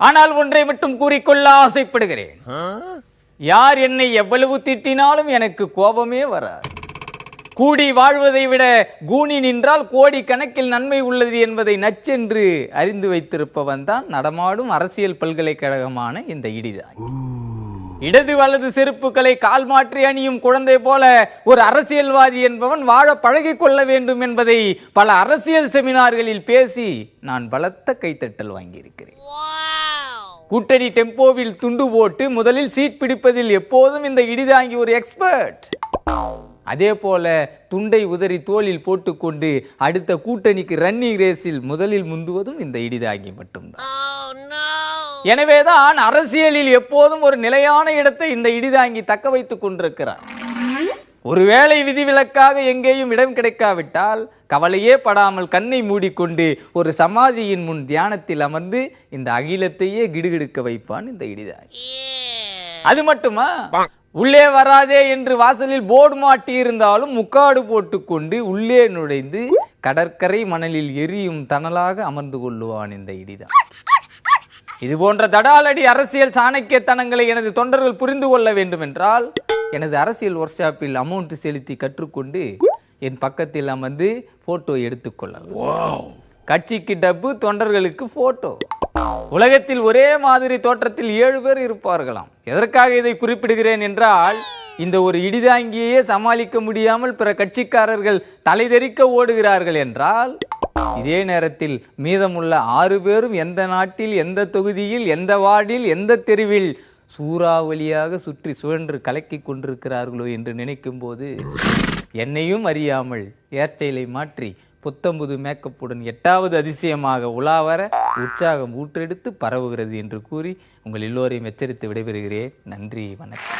ஆனால் ஒன்றை மட்டும் கூறிக்கொள்ள ஆசைப்படுகிறேன். யார் என்னை எவ்வளவு திட்டினாலும் எனக்கு கோபமே வராது. கூடி வாழ்வதை விட கூனி நின்றால் கோடி கணக்கில் நன்மை உள்ளது என்பதை நச்சென்று அறிந்து வைத்திருப்பவன் தான் நடமாடும் அரசியல் பல்கலைக்கழகமான இந்த இடிதாங்கி. இடது வலது செருப்புகளை கால் மாற்றி அணியும் குழந்தை போல ஒரு அரசியல்வாதி என்பவன் வாழ பழகிக் கொள்ள வேண்டும் என்பதை பல அரசியல் செமினார்களில் பேசி நான் பலத்த கைத்தட்டல் வாங்கியிருக்கிறேன். கூட்டணி டெம்போவில் துண்டு போட்டு முதலில் சீட் பிடிப்பதில் எப்போதும் இந்த இடிதாங்கி ஒரு எக்ஸ்பர்ட். அதே போல துண்டை உதறி தோளில் போட்டுக்கொண்டு அடுத்த கூட்டணிக்கு ரன்னிங் ரேஸில் முதலில் முந்துவதும் இந்த இடிதாங்கி மட்டும்தான். எனவேதான் அரசியலில் எப்போதும் ஒரு நிலையான இடத்தை இந்த இடிதாங்கி தக்க வைத்துக் கொண்டிருக்கிறார். ஒருவேளை விதிவிலக்காக எங்கேயும் இடம் கிடைக்காவிட்டால் கவலையே படாமல் கண்ணை மூடிக்கொண்டு ஒரு சமாதியின் முன் தியானத்தில் அமர்ந்து இந்த அகிலத்தையே கிடுகிடுக்க வைப்பான் இந்த இடிதாங்கி. அது மட்டுமா, உள்ளே வராதே என்று வாசலில் போர்டு மாட்டி இருந்தாலும் முக்காடு போட்டுக்கொண்டு உள்ளே நுழைந்து கடற்கரை மணலில் எரியும் தணலாக அமர்ந்து கொள்ளுவான் இந்த இடிதாங்கி. இது போன்ற தடாலடி அரசியல் சாணக்கியத்தனங்களை எனது தொண்டர்கள் புரிந்து கொள்ள வேண்டும் என்றால் எனது அரசியல் ஒர்க் ஷாப்பில் அமௌண்ட் செலுத்தி கற்றுக்கொண்டு என் பக்கத்தில் அமர்ந்து போட்டோ எடுத்துக்கொள்ளலாம். கட்சிக்கு டப்பு, தொண்டர்களுக்கு போட்டோ. உலகத்தில் ஒரே மாதிரி தோற்றத்தில் 7 பேர் இருப்பார்களாம். எதற்காக இதை குறிப்பிடுகிறேன் என்றால், இந்த ஒரு இடிதாங்கியே சமாளிக்க முடியாமல் பிற கட்சிக்காரர்கள் தலைதெறிக்க ஓடுகிறார்கள் என்றால், இதே நேரத்தில் மீதமுள்ள 6 பேரும் எந்த நாட்டில், எந்த தொகுதியில், எந்த வார்டில், எந்த தெருவில் சூறாவளியாக சுற்றி சுழன்று கலக்கி கொண்டிருக்கிறார்களோ என்று நினைக்கும் போது என்னையும் அறியாமல் ஹேர் ஸ்டைலை மாற்றி புத்தம்புது மேக்கப்புடன் 8வது அதிசயமாக உலாவர உற்சாகம் ஊற்றெடுத்து பரவுகிறது என்று கூறி உங்கள் எல்லோரையும் எச்சரித்து விடைபெறுகிறேன். நன்றி, வணக்கம்.